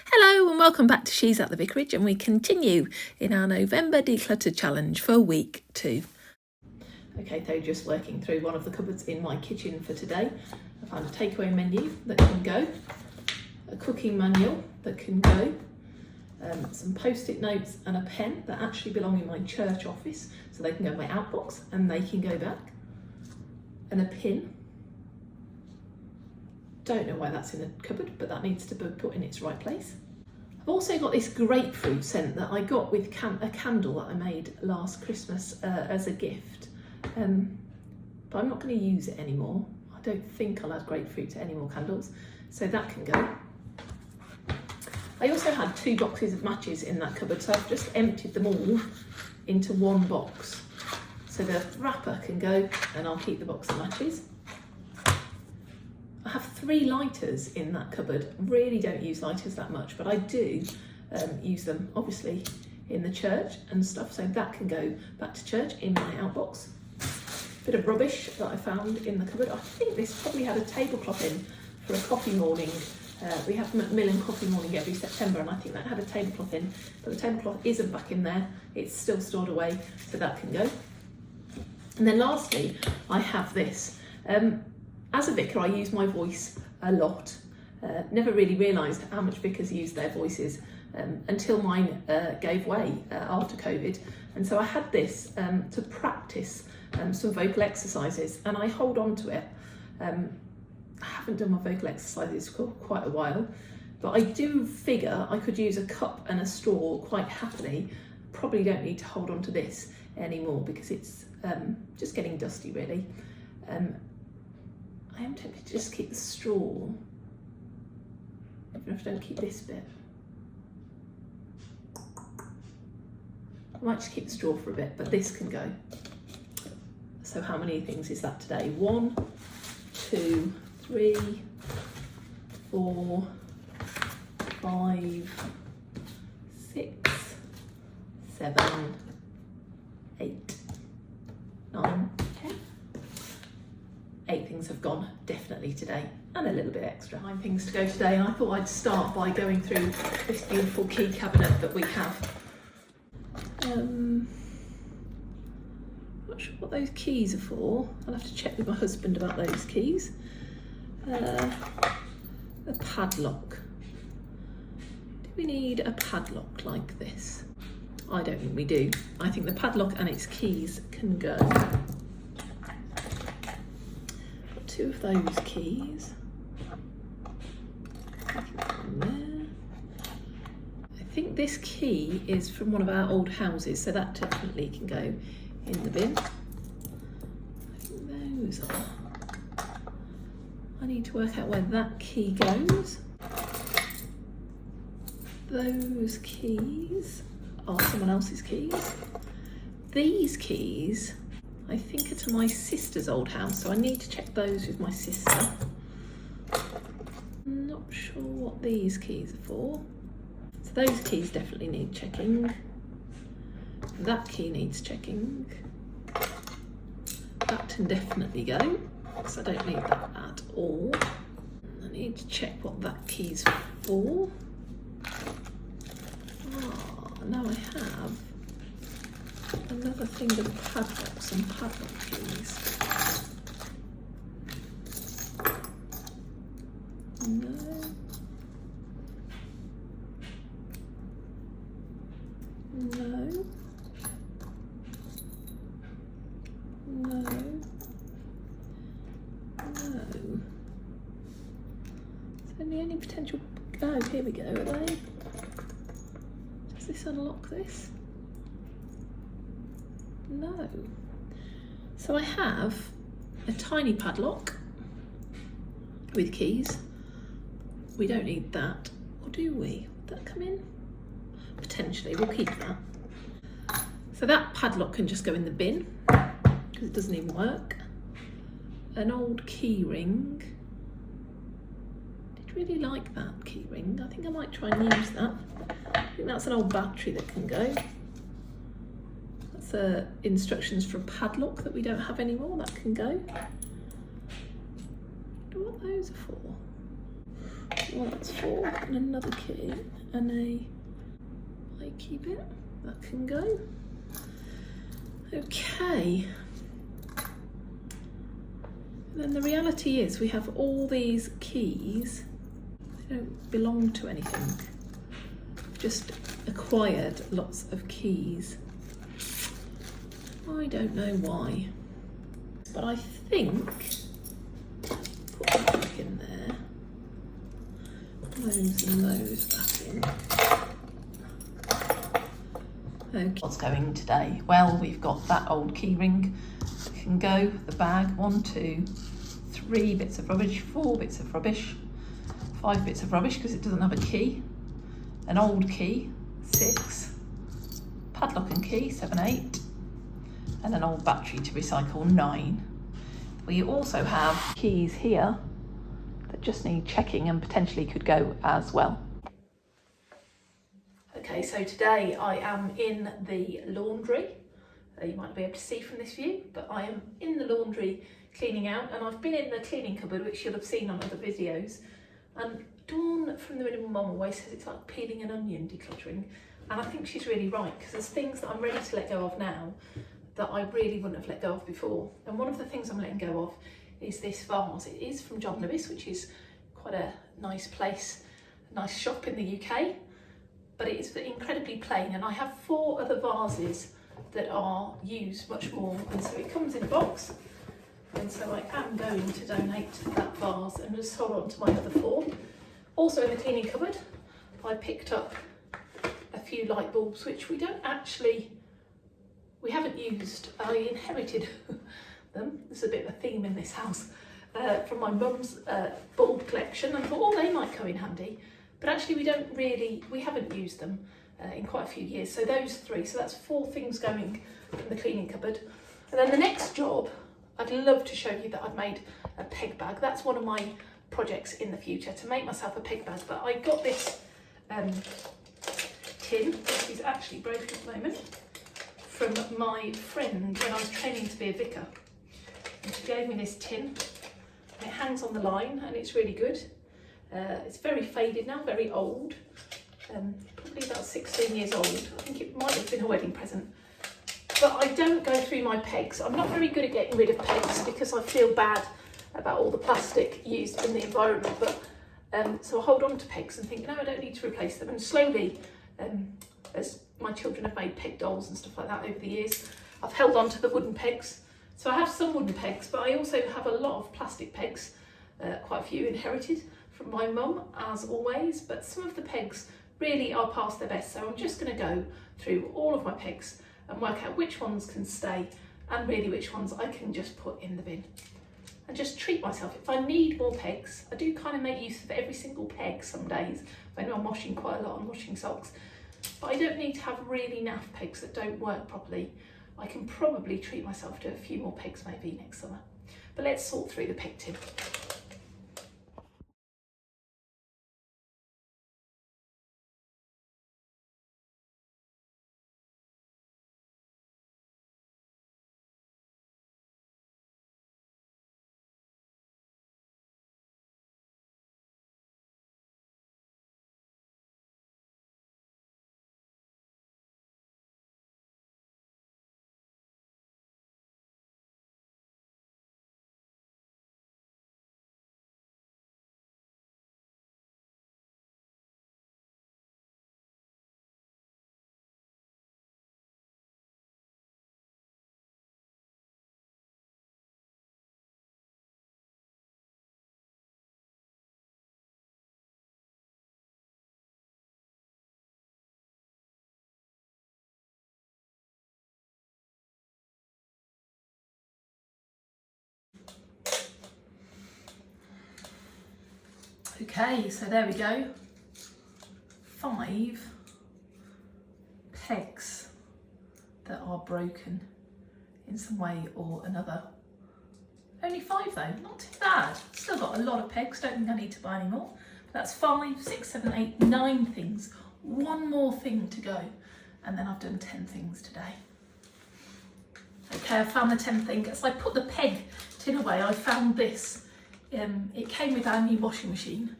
Hello and welcome back to She's at the Vicarage, and we continue in our November Declutter Challenge for week 2. Okay, so just working through one of the cupboards in my kitchen for today. I found a takeaway menu that can go, a cooking manual that can go, some post-it notes and a pen that actually belong in my church office, so they can go in my outbox and they can go back, and a pin. Don't know why that's in the cupboard, but that needs to be put in its right place. I've also got this grapefruit scent that I got with a candle that I made last Christmas as a gift, but I'm not going to use it anymore. I don't think I'll add grapefruit to any more candles, so that can go. I also had 2 boxes of matches in that cupboard, so I've just emptied them all into one box. So the wrapper can go, and I'll keep the box of matches. I have 3 lighters in that cupboard. Really don't use lighters that much, but I do use them obviously in the church and stuff, so that can go back to church in my outbox. Bit of rubbish that I found in the cupboard. I think this probably had a tablecloth in for a coffee morning. We have Macmillan coffee morning every September, and I think that had a tablecloth in, but the tablecloth isn't back in there. It's still stored away, so that can go. And then lastly, I have this. As a vicar, I use my voice a lot. Never really realised how much vicars use their voices until mine gave way after COVID. And so I had this to practice some vocal exercises, and I hold on to it. I haven't done my vocal exercises for quite a while, but I do figure I could use a cup and a straw quite happily. Probably don't need to hold on to this anymore because it's just getting dusty really. I am tempted to just keep the straw, even if I don't keep this bit. I might just keep the straw for a bit, but this can go. So how many things is that today? 1, 2, 3, 4, 5, 6, 7, 8, 9, 10. 8 things have gone definitely today, and a little bit extra. 9 things to go today, and I thought I'd start by going through this beautiful key cabinet that we have. Not sure what those keys are for. I'll have to check with my husband about those keys. A padlock. Do we need a padlock like this? I don't think we do. I think the padlock and its keys can go. 2 of those keys. I think this key is from one of our old houses, so that definitely can go in the bin. I think those are. I need to work out where that key goes. Those keys are someone else's keys. These keys I think are to my sister's old house, so I need to check those with my sister. I'm not sure what these keys are for. So those keys definitely need checking. That key needs checking. That can definitely go, because I don't need that at all. I need to check what that key's for. Now I have another thing of padlocks and padlock keys. No. No. No. No. So the only potential. Oh, here we go. Are they? Does this unlock this? No. So I have a tiny padlock with keys. We don't need that, or do we? Would that come in? Potentially, we'll keep that. So that padlock can just go in the bin because it doesn't even work. An old key ring. Did really like that key ring. I think I might try and use that. I think that's an old battery that can go. Instructions for a padlock that we don't have anymore, that can go. I wonder what those are for. Well, that's 4, and another key, and a key bit that can go. Okay. Then the reality is we have all these keys. They don't belong to anything. We've just acquired lots of keys. I don't know why, but I think put them back in there. Those and those back in. Okay. What's going today? Well, we've got that old key ring. It can go. The bag. 1, 2, 3 bits of rubbish. 4 bits of rubbish. 5 bits of rubbish because it doesn't have a key. An old key. 6. Padlock and key. 7, 8. And an old battery to recycle. 9. We also have keys here that just need checking and potentially could go as well. Okay, so today I am in the laundry. You might not be able to see from this view, but I am in the laundry cleaning out, and I've been in the cleaning cupboard, which you'll have seen on other videos. And Dawn from the Minimal Mum always says it's like peeling an onion, decluttering. And I think she's really right, because there's things that I'm ready to let go of now that I really wouldn't have let go of before. And one of the things I'm letting go of is this vase. It is from John Lewis, which is quite a nice place, a nice shop in the UK, but it is incredibly plain. And I have 4 other vases that are used much more, and so it comes in a box. And so I am going to donate that vase and just hold on to my other 4. Also in the cleaning cupboard, I picked up a few light bulbs, which we haven't used. I inherited them. There's a bit of a theme in this house from my mum's bulb collection, and I thought, oh, they might come in handy. But actually we haven't used them in quite a few years. So those 3, so that's 4 things going from the cleaning cupboard. And then the next job, I'd love to show you that I've made a peg bag. That's one of my projects in the future, to make myself a peg bag. But I got this tin, which is actually broken at the moment, from my friend when I was training to be a vicar. And she gave me this tin. It hangs on the line and it's really good. It's very faded now, very old. Probably about 16 years old. I think it might have been a wedding present. But I don't go through my pegs. I'm not very good at getting rid of pegs because I feel bad about all the plastic used in the environment. But so I hold on to pegs and think, no, I don't need to replace them. And slowly, as my children have made peg dolls and stuff like that over the years, I've held on to the wooden pegs. So I have some wooden pegs, but I also have a lot of plastic pegs, quite a few inherited from my mum, as always. But some of the pegs really are past their best. So I'm just going to go through all of my pegs and work out which ones can stay and really which ones I can just put in the bin. And just treat myself. If I need more pegs, I do kind of make use of every single peg some days. I know I'm washing quite a lot, I'm washing socks. But I don't need to have really naff pegs that don't work properly. I can probably treat myself to a few more pegs maybe next summer. But let's sort through the peg tin. Okay, so there we go. 5 pegs that are broken in some way or another. Only 5 though, not too bad. Still got a lot of pegs, don't think I need to buy any more. That's 5, 6, 7, 8, 9 things. 1 more thing to go. And then I've done 10 things today. Okay, I found the 10th thing. As I put the peg tin away, I found this. It came with our new washing machine.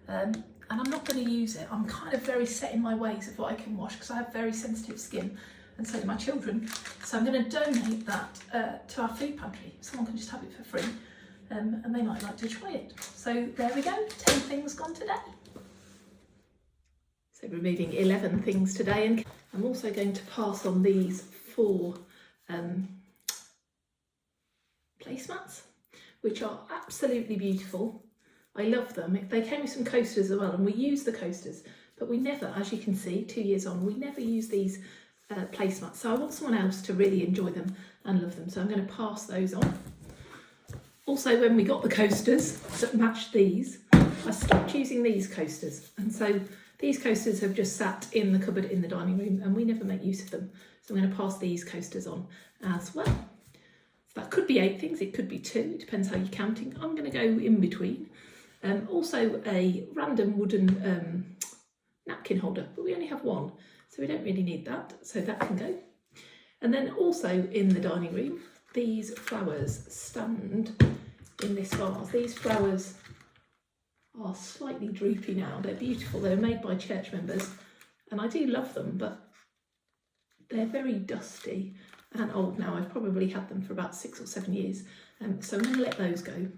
and I'm not going to use it. I'm kind of very set in my ways of what I can wash because I have very sensitive skin, and so do my children. So I'm going to donate that to our food pantry. Someone can just have it for free, and they might like to try it. So there we go, 10 things gone today. So removing 11 things today, and I'm also going to pass on these 4 placemats, which are absolutely beautiful. I love them. They came with some coasters as well, and we use the coasters, but we never, as you can see, 2 years on, we never use these placemats. So I want someone else to really enjoy them and love them. So I'm going to pass those on. Also, when we got the coasters that matched these, I stopped using these coasters. And so these coasters have just sat in the cupboard in the dining room and we never make use of them. So I'm going to pass these coasters on as well. So that could be 8 things, it could be 2, it depends how you're counting. I'm going to go in between. Also a random wooden napkin holder, but we only have 1, so we don't really need that, so that can go. And then also in the dining room, these flowers stand in this vase. These flowers are slightly droopy now. They're beautiful. They're made by church members and I do love them, but they're very dusty and old now. I've probably had them for about 6 or 7 years, so I'm going to let those go.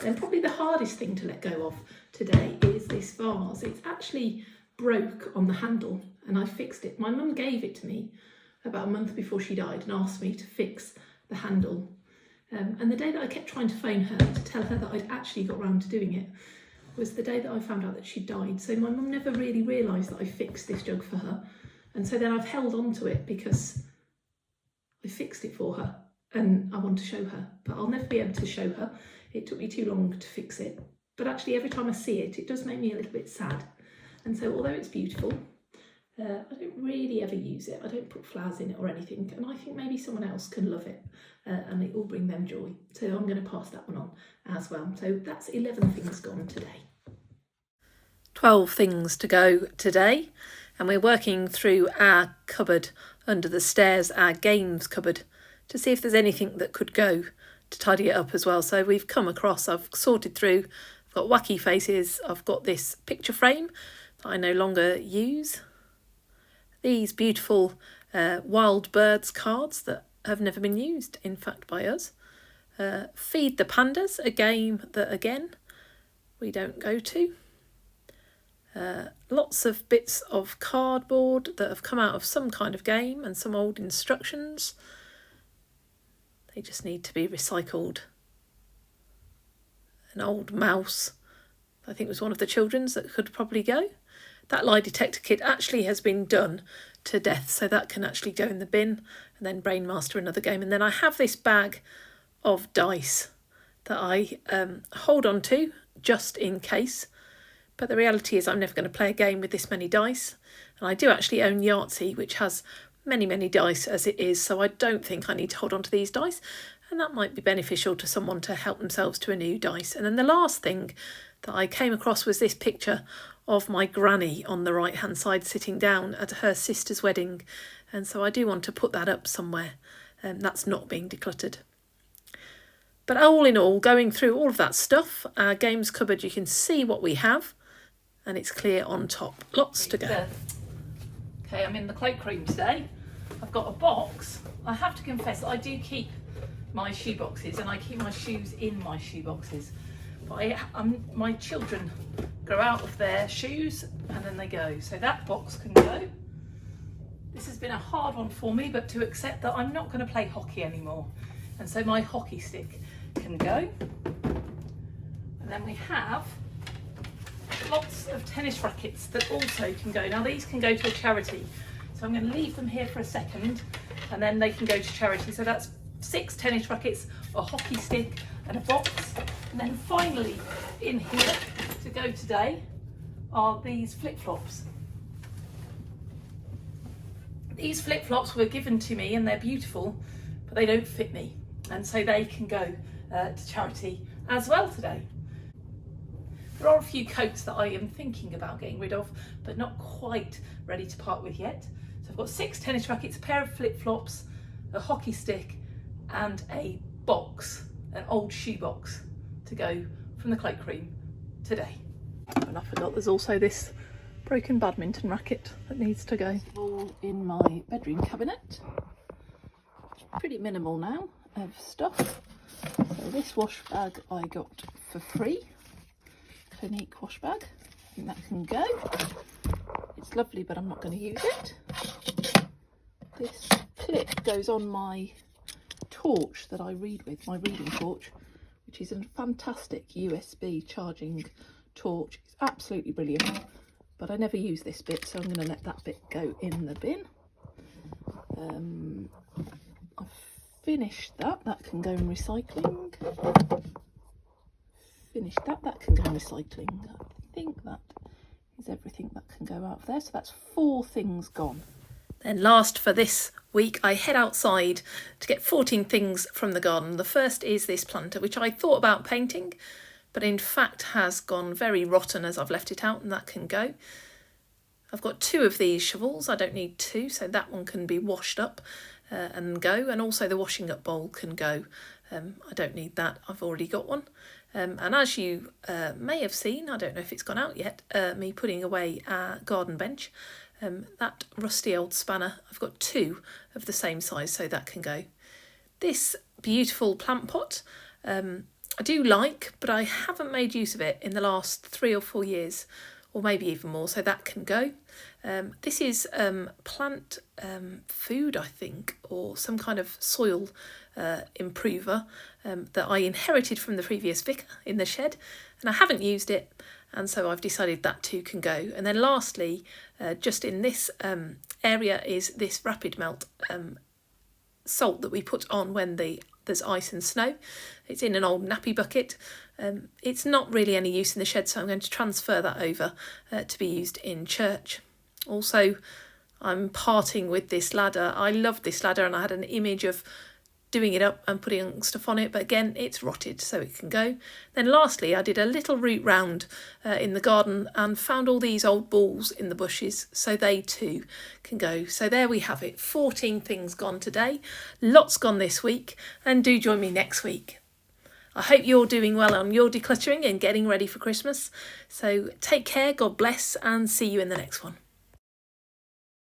Then probably the hardest thing to let go of today is this vase. It's actually broke on the handle and I fixed it. My mum gave it to me about a month before she died and asked me to fix the handle. And the day that I kept trying to phone her to tell her that I'd actually got round to doing it was the day that I found out that she died. So my mum never really realised that I fixed this jug for her. And so then I've held on to it because I fixed it for her and I want to show her, but I'll never be able to show her. It took me too long to fix it. But actually every time I see it, it does make me a little bit sad. And so although it's beautiful, I don't really ever use it. I don't put flowers in it or anything. And I think maybe someone else can love it and it will bring them joy. So I'm going to pass that one on as well. So that's 11 things gone today. 12 things to go today. And we're working through our cupboard under the stairs, our games cupboard, to see if there's anything that could go to tidy it up as well. So we've come across, I've sorted through, I've got wacky faces, I've got this picture frame that I no longer use. These beautiful wild birds cards that have never been used, in fact, by us. Feed the Pandas, a game that, again, we don't go to. Lots of bits of cardboard that have come out of some kind of game and some old instructions. They just need to be recycled. An old mouse, I think was one of the children's that could probably go. That lie detector kit actually has been done to death, so that can actually go in the bin, and then Brainmaster another game. And then I have this bag of dice that I hold on to just in case. But the reality is I'm never going to play a game with this many dice. And I do actually own Yahtzee, which has many, many dice as it is, so I don't think I need to hold on to these dice. And that might be beneficial to someone to help themselves to a new dice. And then the last thing that I came across was this picture of my granny on the right hand side sitting down at her sister's wedding, and so I do want to put that up somewhere, and that's not being decluttered. But all in all, going through all of that stuff, our games cupboard, you can see what we have and it's clear on top. Lots to go. Okay, I'm in the cloakroom today. I've got a box. I have to confess that I do keep my shoe boxes and I keep my shoes in my shoe boxes. But my children grow out of their shoes and then they go. So that box can go. This has been a hard one for me, but to accept that I'm not going to play hockey anymore. And so my hockey stick can go. And then we have lots of tennis rackets that also can go. Now these can go to a charity. So I'm going to leave them here for a second and then they can go to charity. So that's 6 tennis rackets, a hockey stick and a box. And then finally in here to go today are these flip-flops. These flip-flops were given to me and they're beautiful, but they don't fit me. And so they can go to charity as well today. There are a few coats that I am thinking about getting rid of, but not quite ready to part with yet. So I've got 6 tennis rackets, a pair of flip-flops, a hockey stick, and a box, an old shoe box, to go from the cloakroom today. And I forgot there's also this broken badminton racket that needs to go. All in my bedroom cabinet. Pretty minimal now of stuff. So this wash bag I got for free. Clinique wash bag. I think that can go. It's lovely, but I'm not going to use it. This clip goes on my torch that I read with, my reading torch, which is a fantastic USB charging torch. It's absolutely brilliant, but I never use this bit, so I'm going to let that bit go in the bin. I've finished that. That can go in recycling. Finished that. That can go in recycling. I think that is everything that can go out of there. So that's 4 things gone. Then last for this week, I head outside to get 14 things from the garden. The first is this planter, which I thought about painting, but in fact has gone very rotten as I've left it out, and that can go. I've got 2 of these shovels. I don't need 2, so that one can be washed up and go. And also the washing up bowl can go. I don't need that. I've already got one. And as you may have seen, I don't know if it's gone out yet, me putting away a garden bench. That rusty old spanner, I've got 2 of the same size, so that can go. This beautiful plant pot, I do like, but I haven't made use of it in the last 3 or 4 years, or maybe even more, so that can go. This is plant food, I think, or some kind of soil improver that I inherited from the previous vicar in the shed, and I haven't used it, and so I've decided that too can go. And then lastly, just in this area is this rapid melt salt that we put on when there's ice and snow. It's in an old nappy bucket. It's not really any use in the shed, so I'm going to transfer that over to be used in church. Also, I'm parting with this ladder. I love this ladder, and I had an image of doing it up and putting stuff on it, but again, it's rotted, so it can go. Then lastly, I did a little route round in the garden and found all these old balls in the bushes, so they too can go. So there we have it, 14 things gone today, lots gone this week, and do join me next week. I hope you're doing well on your decluttering and getting ready for Christmas. So take care, God bless, and see you in the next one.